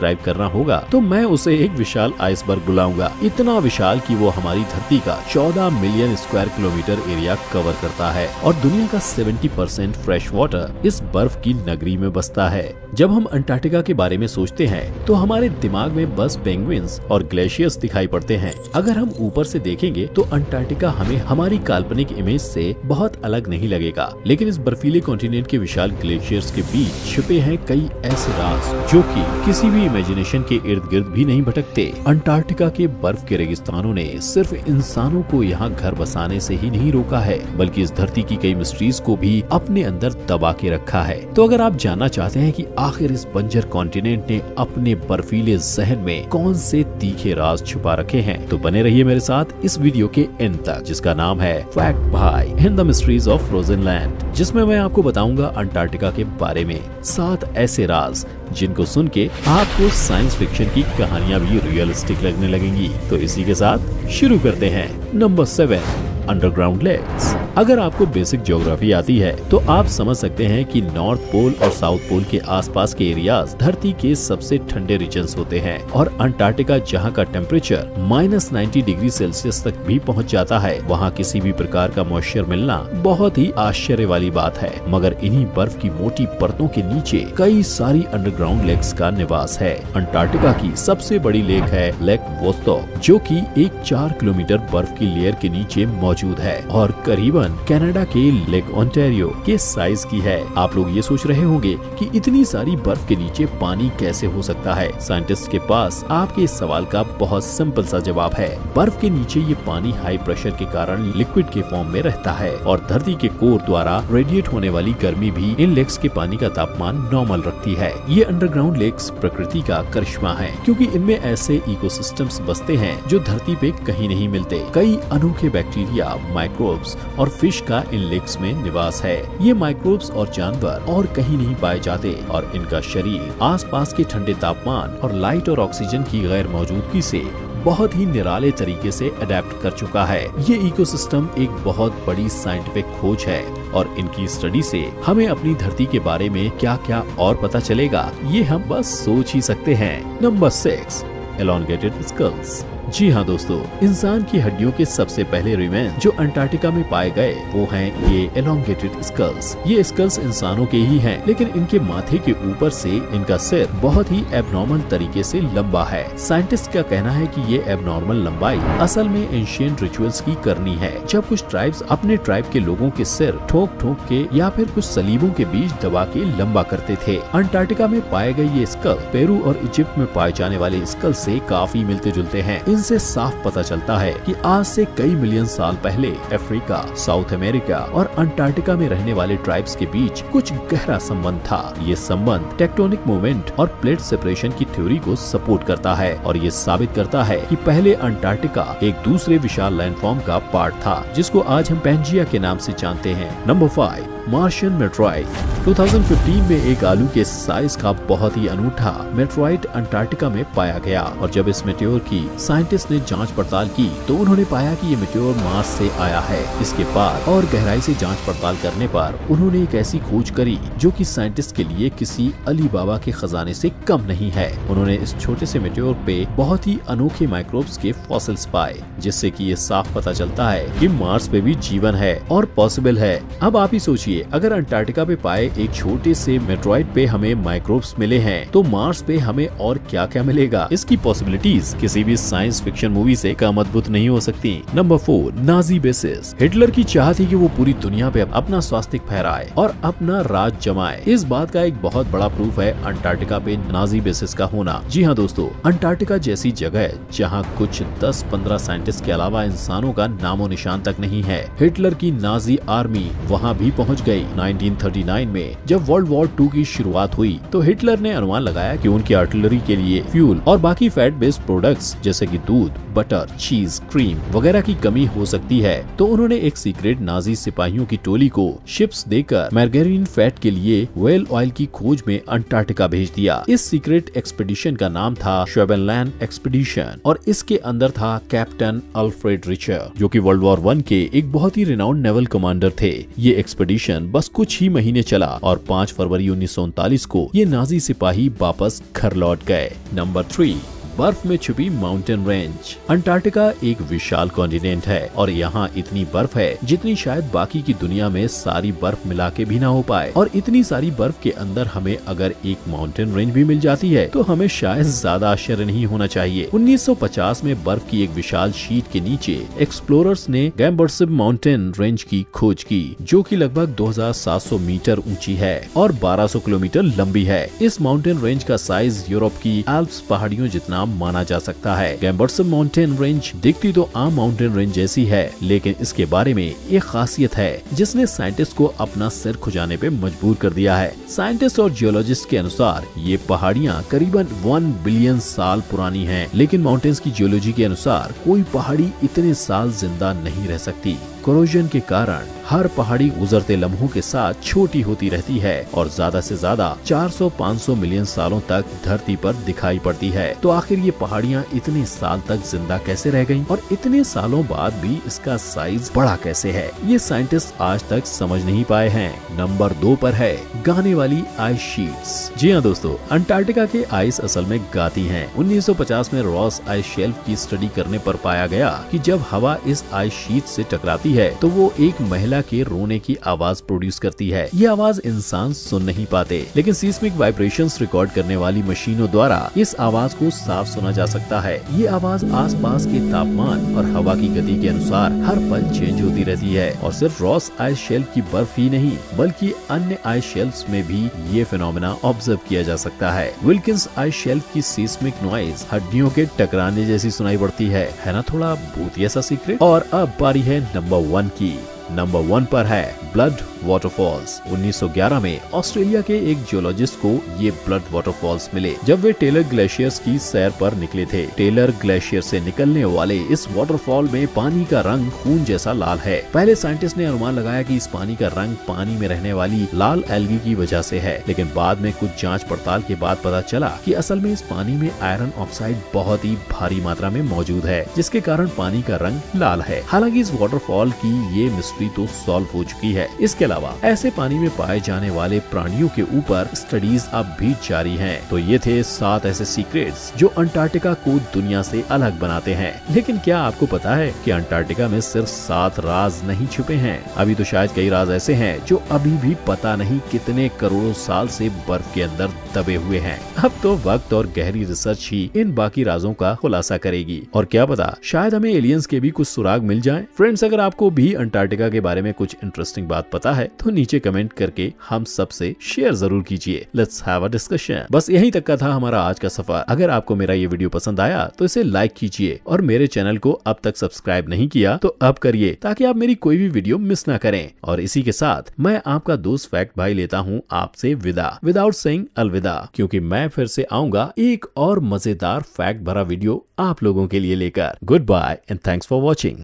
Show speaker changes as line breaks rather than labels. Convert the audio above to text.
Describe करना होगा तो मैं उसे एक विशाल आइसबर्ग बुलाऊंगा, इतना विशाल कि वो हमारी धरती का 14 million square kilometre area cover करता है और दुनिया का 70% फ्रेश वाटर इस बर्फ की नगरी में बसता है। जब हम अंटार्कटिका के बारे में सोचते हैं तो हमारे दिमाग में बस पेंगुइन्स और ग्लेशियर्स दिखाई पड़ते हैं। अगर हम ऊपर से देखेंगे तो अंटार्कटिका हमें हमारी काल्पनिक इमेज से बहुत अलग नहीं लगेगा, लेकिन इस बर्फीले कॉन्टिनेंट के विशाल ग्लेशियर्स के बीच छिपे हैं कई ऐसे राज जो कि किसी भी इमेजिनेशन के इर्द गिर्द भी नहीं भटकते। अंटार्कटिका के बर्फ के रेगिस्तानों ने सिर्फ इंसानों को यहाँ घर बसाने से ही नहीं रोका है, बल्कि इस धरती की कई मिस्ट्रीज को भी अपने अंदर दबा के रखा है। तो अगर आप जानना चाहते हैं कि आखिर इस बंजर कॉन्टिनेंट ने अपने बर्फीले जहन में कौन से तीखे राज छुपा रखे हैं, तो बने रहिए मेरे साथ इस वीडियो के एंड तक, जिसका नाम है फैक्ट भाई in the mysteries of frozen land, जिसमें मैं आपको बताऊंगा अंटार्कटिका के बारे में 7 ऐसे राज जिनको सुन के आपको साइंस फिक्शन की कहानियां भी रियलिस्टिक लगने लगेंगी। तो इसी के साथ शुरू करते हैं। Number 7, underground lakes. अगर आपको बेसिक ज्योग्राफी आती है तो आप समझ सकते हैं कि नॉर्थ पोल और साउथ पोल के आसपास के एरियाज धरती के सबसे ठंडे रीजन्स होते हैं और अंटार्कटिका जहां का टेम्परेचर -90 डिग्री सेल्सियस तक भी पहुंच जाता है, वहां किसी भी प्रकार का मॉइस्चर मिलना बहुत ही आश्चर्य वाली बात है। मगर इन्हीं बर्फ की मोटी परतों के नीचे कई सारी अंडरग्राउंड लेक्स का निवास है। अंटार्कटिका की सबसे बड़ी लेक है लेक वोस्टॉक, जो कि एक 4 किलोमीटर बर्फ की लेयर के नीचे मौजूद है और करीबन कनाडा के लेक ओंटारियो के साइज की है। आप लोग ये सोच रहे होंगे कि इतनी सारी बर्फ के नीचे पानी कैसे हो सकता है। साइंटिस्ट के पास आपके इस सवाल का बहुत सिंपल सा जवाब है। बर्फ के नीचे ये पानी हाई प्रेशर के कारण लिक्विड के फॉर्म में रहता है और धरती के कोर द्वारा रेडिएट होने वाली गर्मी भी इन लेक्स के पानी का तापमान नॉर्मल रखती है। ये अंडरग्राउंड लेक्स प्रकृति का करिश्मा है, क्योंकि इनमें ऐसे इकोसिस्टम्स बसते हैं जो धरती पे कहीं नहीं मिलते। कई अनोखे बैक्टीरिया, माइक्रोब्स और फिश का इन लेक्स में निवास है। ये माइक्रोब्स और जानवर और कहीं नहीं पाए जाते और इनका शरीर आसपास के ठंडे तापमान और लाइट और ऑक्सीजन की गैर मौजूदगी से बहुत ही निराले तरीके से अडेप्ट कर चुका है। ये इकोसिस्टम एक बहुत बड़ी साइंटिफिक खोज है और इनकी स्टडी से हमें अपनी धरती के बारे में क्या क्या और पता चलेगा, ये हम बस सोच ही सकते हैं। Number 6, elongated sculls. जी हाँ दोस्तों, इंसान की हड्डियों के सबसे पहले रिमेन जो अंटार्कटिका में पाए गए वो हैं ये एलोंगेटेड स्कल्स। ये स्कल्स इंसानों के ही हैं, लेकिन इनके माथे के ऊपर से इनका सिर बहुत ही एबनॉर्मल तरीके से लंबा है। साइंटिस्ट का कहना है कि ये एबनॉर्मल लंबाई असल में एंशिएंट रिचुअल्स की करनी है, जब कुछ ट्राइब्स अपने ट्राइब के लोगों के सिर ठोक ठोक के या फिर कुछ सलीबों के बीच दबा के लंबा करते थे। अंटार्कटिका में पाए गए ये स्कल पेरू और इजिप्ट में पाए जाने वाले स्कल से काफी मिलते जुलते हैं। इनसे साफ पता चलता है कि आज से कई मिलियन साल पहले अफ्रीका, साउथ अमेरिका और अंटार्कटिका में रहने वाले ट्राइब्स के बीच कुछ गहरा संबंध था। ये संबंध टेक्टोनिक मूवमेंट और प्लेट सेपरेशन की थ्योरी को सपोर्ट करता है और ये साबित करता है कि पहले अंटार्कटिका एक दूसरे विशाल लैंडफॉर्म का पार्ट था, जिसको आज हम पैंजिया के नाम से जानते हैं। Number 5, Martian meteoroid. 2015 में एक आलू के साइज का बहुत ही अनूठा मेट्रॉइड अंटार्कटिका में पाया गया और जब इस मेटेओर की साइंटिस्ट ने जांच पड़ताल की तो उन्होंने पाया कि ये मेटेओर मार्स से आया है। इसके बाद और गहराई से जांच पड़ताल करने पर उन्होंने एक ऐसी खोज करी जो कि साइंटिस्ट के लिए किसी अली बाबा के खजाने से कम नहीं है। उन्होंने इस छोटे से मेटेओर पे बहुत ही अनोखे माइक्रोब्स के फॉसिल्स पाए, जिससे कि ये साफ पता चलता है कि मार्स पे भी जीवन है और पॉसिबल है। अब आप ही सोचिए, अगर अंटार्कटिका पे पाए एक छोटे से मेट्रॉइड पे हमें माइक्रोब्स मिले हैं तो मार्स पे हमें और क्या क्या मिलेगा। इसकी पॉसिबिलिटीज किसी भी साइंस फिक्शन मूवी से कम अद्भुत नहीं हो सकती। Number 4, Nazi basis. हिटलर की चाह थी कि वो पूरी दुनिया पे अपना स्वास्तिक फहराए और अपना राज जमाए। इस बात का एक बहुत बड़ा प्रूफ है अंटार्कटिका पे नाजी बेसिस का होना। जी हाँ दोस्तों, अंटार्कटिका जैसी जगह जहाँ कुछ 10-15 साइंटिस्ट के अलावा इंसानों का नामो निशान तक नहीं है। हिटलर की नाजी आर्मी वहाँ भी पहुँच गई। 1939 में जब वर्ल्ड वॉर 2 की शुरुआत हुई तो हिटलर ने अनुमान लगाया कि उनकी आर्टिलरी के लिए फ्यूल और बाकी फैट बेस्ड प्रोडक्ट्स जैसे कि दूध, बटर, चीज, क्रीम वगैरह की कमी हो सकती है, तो उन्होंने एक सीक्रेट नाजी सिपाहियों की टोली को शिप्स देकर मार्गेरीन फैट के लिए व्हेल ऑयल की खोज में अंटार्कटिका भेज दिया। इस सीक्रेट एक्सपेडिशन का नाम था शवेनलैंड एक्सपेडिशन और इसके अंदर था कैप्टन अल्फ्रेड रिचर, जो कि वर्ल्ड वॉर 1 के एक बहुत ही रिनाउंड नेवल कमांडर थे। ये एक्सपेडिशन मिशन बस कुछ ही महीने चला और 5 फरवरी 1939 को ये नाजी सिपाही वापस घर लौट गए। नंबर 3, बर्फ में छुपी माउंटेन रेंज। अंटार्कटिका एक विशाल कॉन्टिनेंट है और यहाँ इतनी बर्फ है जितनी शायद बाकी की दुनिया में सारी बर्फ मिला के भी ना हो पाए। और इतनी सारी बर्फ के अंदर हमें अगर एक माउंटेन रेंज भी मिल जाती है तो हमें शायद ज्यादा आश्चर्य नहीं होना चाहिए। 1950 में बर्फ की एक विशाल शीट के नीचे एक्सप्लोरर्स ने गैम्बर्सिब माउंटेन रेंज की खोज की, जो कि लगभग 2700 मीटर ऊंची है और 1200 किलोमीटर लंबी है। इस माउंटेन रेंज का साइज यूरोप की एल्प्स पहाड़ियों जितना माना जा सकता है। गैम्बर्सिब माउंटेन रेंज दिखती तो आम माउंटेन रेंज जैसी है, लेकिन इसके बारे में एक खासियत है जिसने साइंटिस्ट को अपना सिर खुजाने पे मजबूर कर दिया है। साइंटिस्ट और जियोलॉजिस्ट के अनुसार ये पहाड़ियाँ करीबन 1 बिलियन साल पुरानी हैं, लेकिन माउंटेन्स की जियोलॉजी के अनुसार कोई पहाड़ी इतने साल जिंदा नहीं रह सकती। कोरोजन के कारण हर पहाड़ी गुजरते लम्हों के साथ छोटी होती रहती है और ज्यादा से ज्यादा 400-500 मिलियन सालों तक धरती पर दिखाई पड़ती है। तो आखिर ये पहाड़ियाँ इतने साल तक जिंदा कैसे रह गईं? और इतने सालों बाद भी इसका साइज बड़ा कैसे है, ये साइंटिस्ट आज तक समझ नहीं पाए हैं। नंबर 2 पर है गाने वाली आइस शीट्स। जी हाँ दोस्तों, अंटार्कटिका के आइस असल में गाती हैं। 1950 में रॉस आइस शेल्फ की स्टडी करने पर पाया गया कि जब हवा इस आइस शीट से टकराती है तो वो एक महिला के रोने की आवाज प्रोड्यूस करती है। ये आवाज इंसान सुन नहीं पाते, लेकिन सीस्मिक वाइब्रेशंस रिकॉर्ड करने वाली मशीनों द्वारा इस आवाज को साफ सुना जा सकता है। ये आवाज आसपास के तापमान और हवा की गति के अनुसार हर पल चेंज होती रहती है। और सिर्फ रॉस आइस शेल्फ की बर्फ ही नहीं, बल्कि अन्य आइस शेल्फ्स में भी ये फिनोमेना ऑब्जर्व किया जा सकता है। विल्किंस आइस शेल्फ की सीस्मिक नॉइज हड्डियों के टकराने जैसी सुनाई पड़ती है ना? थोड़ा भूतिया सा सीक्रेट। और अब बारी है नंबर 1 की। नंबर 1 पर है ब्लड वाटरफॉल्स। 1911 में ऑस्ट्रेलिया के एक जियोलॉजिस्ट को ये ब्लड वाटरफॉल्स मिले जब वे टेलर ग्लेशियर्स की सैर पर निकले थे। टेलर ग्लेशियर से निकलने वाले इस वाटरफॉल में पानी का रंग खून जैसा लाल है। पहले साइंटिस्ट ने अनुमान लगाया कि इस पानी का रंग पानी में रहने वाली लाल एल्गी की वजह से है, लेकिन बाद में कुछ जांच पड़ताल के बाद पता चला कि असल में इस पानी में आयरन ऑक्साइड बहुत ही भारी मात्रा में मौजूद है, जिसके कारण पानी का रंग लाल है। हालांकि इस वाटरफॉल की ये मिस्ट्री तो सॉल्व हो चुकी है। इसके अलावा ऐसे पानी में पाए जाने वाले प्राणियों के ऊपर स्टडीज अब भी जारी हैं। तो ये थे 7 ऐसे सीक्रेट्स जो अंटार्कटिका को दुनिया से अलग बनाते हैं। लेकिन क्या आपको पता है कि अंटार्कटिका में सिर्फ 7 राज नहीं छुपे हैं? अभी तो शायद कई राज ऐसे हैं जो अभी भी पता नहीं कितने करोड़ों साल से बर्फ के अंदर दबे हुए हैं। अब तो वक्त और गहरी रिसर्च ही इन बाकी राजों का खुलासा करेगी। और क्या पता, शायद हमें एलियंस के भी कुछ सुराग मिल जाएं। फ्रेंड्स, अगर आपको भी अंटार्कटिका के बारे में कुछ इंटरेस्टिंग बात पता है तो नीचे कमेंट करके हम सबसे शेयर जरूर कीजिए। Let's have a discussion. बस यहीं तक का था हमारा आज का सफर। अगर आपको मेरा ये वीडियो पसंद आया तो इसे लाइक कीजिए और मेरे चैनल को अब तक सब्सक्राइब नहीं किया तो अब करिए, ताकि आप मेरी कोई भी वीडियो मिस ना करें। और इसी के साथ मैं आपका दोस्त फैक्ट भाई लेता हूँ आपसे विदा, विदाउट सेइंग अलविदा, क्योंकि मैं फिर से आऊंगा एक और मजेदार फैक्ट भरा वीडियो आप लोगों के लिए लेकर। Good bye and thanks for watching.